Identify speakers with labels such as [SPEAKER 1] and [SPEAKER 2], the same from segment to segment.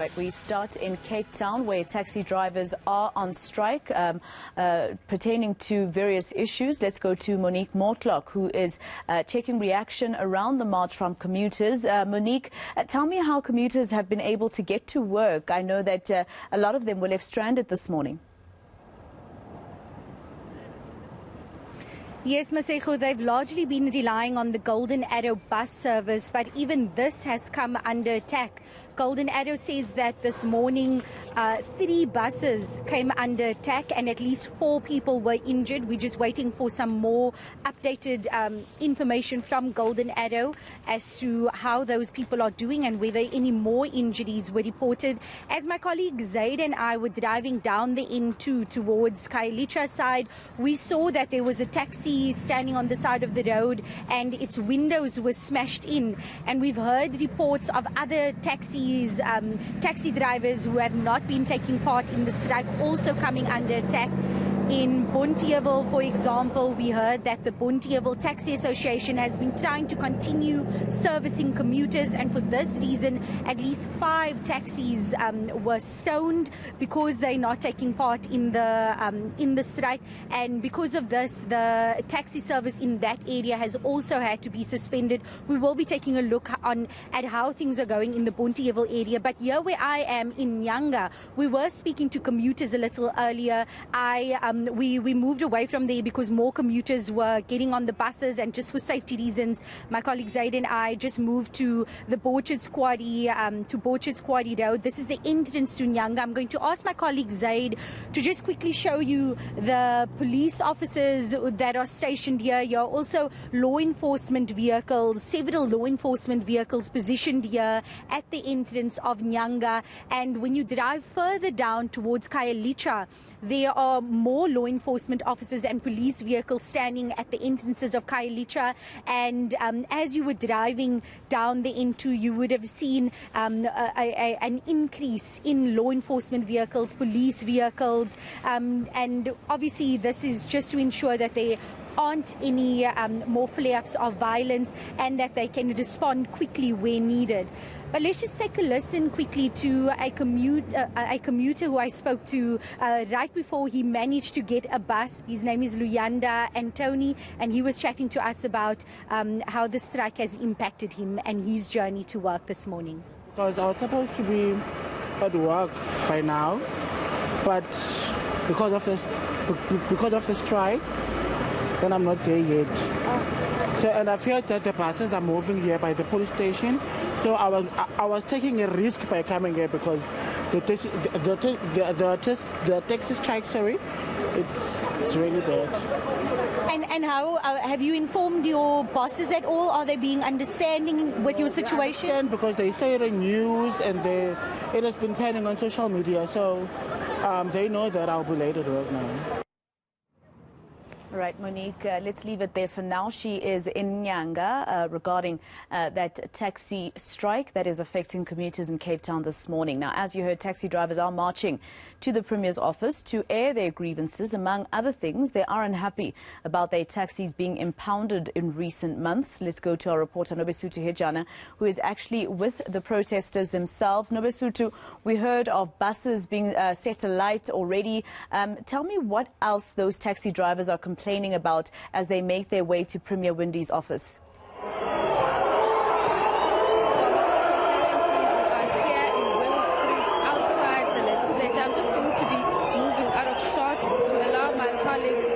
[SPEAKER 1] Right, we start in Cape Town, where taxi drivers are on strike pertaining to various issues. Let's go to Monique Mortlock, who is checking reaction around the march from commuters. Monique, tell me how commuters have been able to get to work. I know that a lot of them were left stranded this morning.
[SPEAKER 2] Yes, Masego, they've largely been relying on the Golden Arrow bus service, but even this has come under attack. Golden Arrow says that this morning 3 buses came under attack and at least 4 people were injured. We're just waiting for some more updated information from Golden Arrow as to how those people are doing and whether any more injuries were reported. As my colleague Zaid and I were driving down the N2 towards Khayelitsha side, we saw that there was a taxi standing on the side of the road and its windows were smashed in. And we've heard reports of other taxi drivers who have not been taking part in the strike also coming under attack. In Bonteheuwel, for example, we heard that the Bonteheuwel Taxi Association has been trying to continue servicing commuters, and for this reason, at least 5 taxis were stoned because they're not taking part in the strike. And because of this, the taxi service in that area has also had to be suspended. We will be taking a look at how things are going in the Bonteheuwel area. But here where I am in Nyanga, we were speaking to commuters a little earlier. We moved away from there because more commuters were getting on the buses, and just for safety reasons, my colleague Zaid and I just moved to the Borchards Quarry, Road. This is the entrance to Nyanga. I'm going to ask my colleague Zaid to just quickly show you the police officers that are stationed here. Here are also law enforcement vehicles, several law enforcement vehicles positioned here at the entrance of Nyanga. And when you drive further down towards Khayelitsha, there are more law enforcement officers and police vehicles standing at the entrances of Khayelitsha. And as you were driving down the N2, you would have seen an increase in law enforcement vehicles, police vehicles. And obviously this is just to ensure that there aren't any more flare-ups of violence and that they can respond quickly where needed. But let's just take a listen quickly to a commuter who I spoke to right before he managed to get a bus. His name is Luyanda Antoni, and he was chatting to us about how the strike has impacted him and his journey to work this morning.
[SPEAKER 3] Because I was supposed to be at work by now, but because of the strike, then I'm not there yet. So, and I fear that the buses are moving here by the police station. So I was taking a risk by coming here because the taxi strike, it's really bad.
[SPEAKER 2] And how have you informed your bosses at all? Are they being understanding with your situation?
[SPEAKER 3] Because they say the news and it has been panning on social media, so they know that I'll be late at work now.
[SPEAKER 1] All right, Monique, let's leave it there for now. She is in Nyanga regarding that taxi strike that is affecting commuters in Cape Town this morning. Now, as you heard, taxi drivers are marching to the Premier's office to air their grievances. Among other things, they are unhappy about their taxis being impounded in recent months. Let's go to our reporter, Nobesuthu Hejana, who is actually with the protesters themselves. Nobesuthu, we heard of buses being set alight already. Tell me what else those taxi drivers are complaining about as they make their way to Premier Windy's office.
[SPEAKER 4] I'm just going to be moving out of shot to allow my colleague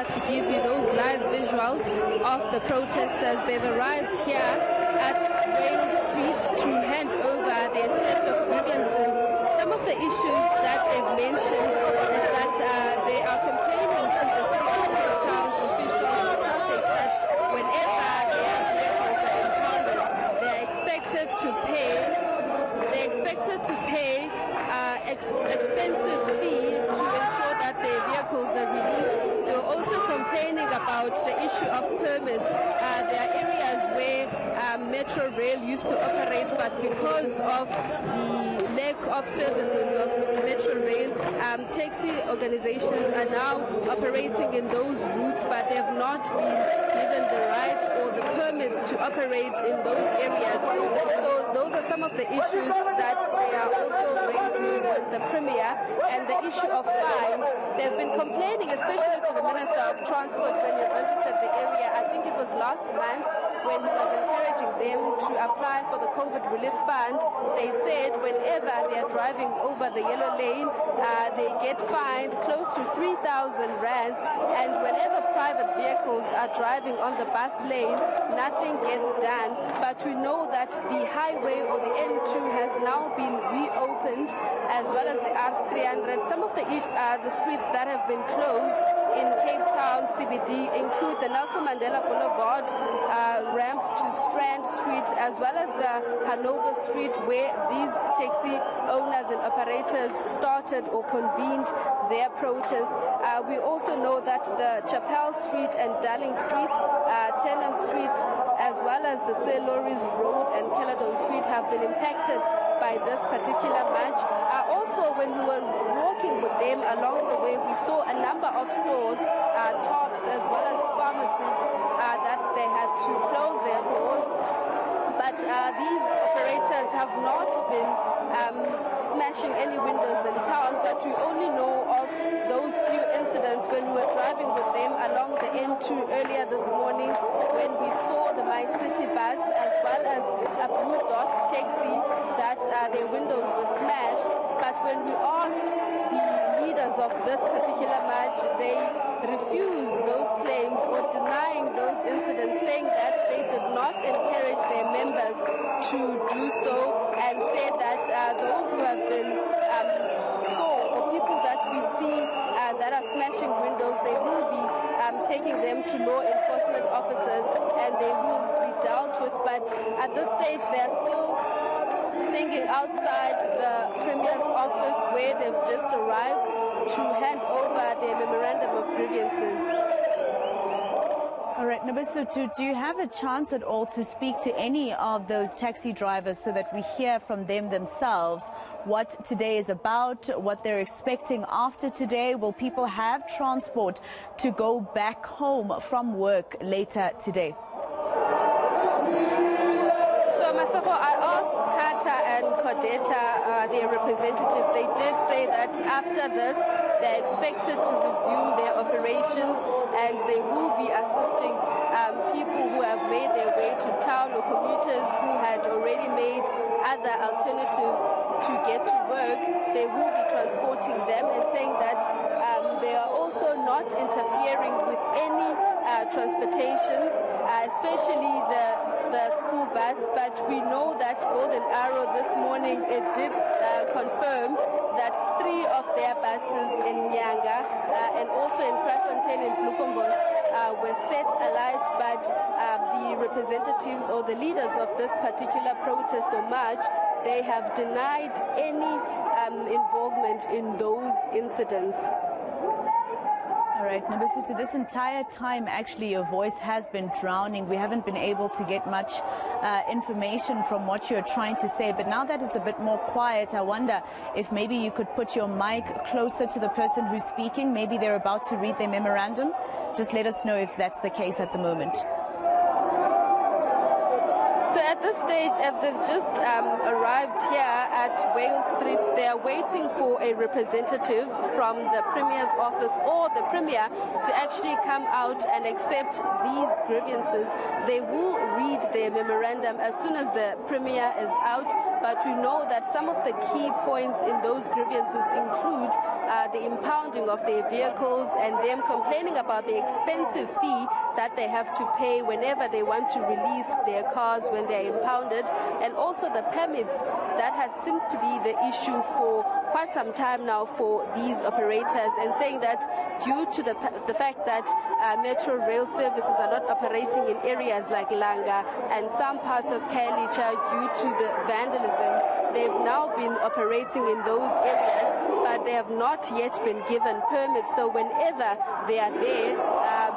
[SPEAKER 4] to give you those live visuals of the protesters. They've arrived here at Wales Street to hand over their set of grievances. Some of the issues that they've mentioned is that they are complaining to the city of Cape Town's officials and traffic that whenever their vehicles are impounded, they're expected to pay expensive fee to ensure that their vehicles are released. They were also complaining about the issue of permits. There are areas where Metro Rail used to operate, but because of the lack of services of Metro Rail, taxi organizations are now operating in those routes, but they have not been given the rights or the permits to operate in those areas. So those are some of the issues that they are also raising with the Premier and the issue of fines. They've been complaining, especially to the Minister of Transport when he visited the area. I think it was last month when he was encouraging them to apply for the COVID relief fund. They said whenever they are driving over the yellow lane, they get fined close to 3,000 rands, and whenever private vehicles are driving on the bus lane, nothing gets done. But we know that the highway or the N2 has now been reopened, as well as the R300. Some of the streets that have been closed in Cape Town CBD include the Nelson Mandela Boulevard ramp to Strand Street, as well as the Hanover Street, where these taxi owners and operators started or convened their protest. We also know that the Chapel Street and Darling Street, Tennant Street, as well as the Seloris Road and Caledon Street have been impacted by this particular march. Also, when we were walking with them along the way, we saw a number of stores, tops, as well as pharmacies that they had to close their doors. But these operators have not been smashing any windows in town, but we only know of those few incidents when we were driving with them along the N2 earlier this morning, when we saw the My City bus as well as a Blue Dot taxi that their windows were smashed. But when we asked the leaders of this particular march, they refused those claims or denying those incidents, saying that they did not encourage their members to do so, and said that those who have been or people that we see that are smashing windows, they will be taking them to law enforcement officers and they will be dealt with. But at this stage, they are still singing outside the Premier's office, where they've just arrived to hand over their memorandum of grievances.
[SPEAKER 1] All right, Nobesuthu, do you have a chance at all to speak to any of those taxi drivers so that we hear from them themselves what today is about, what they're expecting after today? Will people have transport to go back home from work later today?
[SPEAKER 4] So, Masako, I asked Kata and Kodeta, their representative. They did say that after this, they're expected to resume their operations, and they will be assisting people who have made their way to town or commuters who had already made other alternatives to get to work. They will be transporting them, and saying that they are also not interfering with any transportations, especially the school bus. But we know that Golden Arrow this morning, it did confirm that 3 of their buses in Nyanga and also in Krafontein and Blukombos were set alight, but the representatives or the leaders of this particular protest or march, they have denied any involvement in those incidents.
[SPEAKER 1] All right, Nobesuthu, this entire time, actually, your voice has been drowning. We haven't been able to get much information from what you're trying to say. But now that it's a bit more quiet, I wonder if maybe you could put your mic closer to the person who's speaking. Maybe they're about to read their memorandum. Just let us know if that's the case at the moment.
[SPEAKER 4] So at this stage, as they've just arrived here at Wales Street, they are waiting for a representative from the Premier's office or the Premier to actually come out and accept these grievances. They will read their memorandum as soon as the Premier is out, but we know that some of the key points in those grievances include the impounding of their vehicles and them complaining about the expensive fee that they have to pay whenever they want to release their cars when they're impounded, and also the permits that seems to be the issue for quite some time now for these operators, and saying that due to the fact that metro rail services are not operating in areas like Langa and some parts of Khayelitsha due to the vandalism, they've now been operating in those areas, but they have not yet been given permits. So whenever they are there,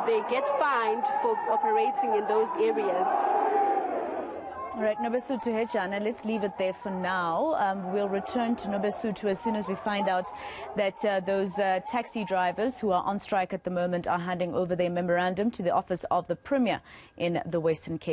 [SPEAKER 4] they get fined for operating in those areas.
[SPEAKER 1] All right, Nobesuthu, Hejana, let's leave it there for now. We'll return to Nobesuthu as soon as we find out that those taxi drivers who are on strike at the moment are handing over their memorandum to the office of the Premier in the Western Cape.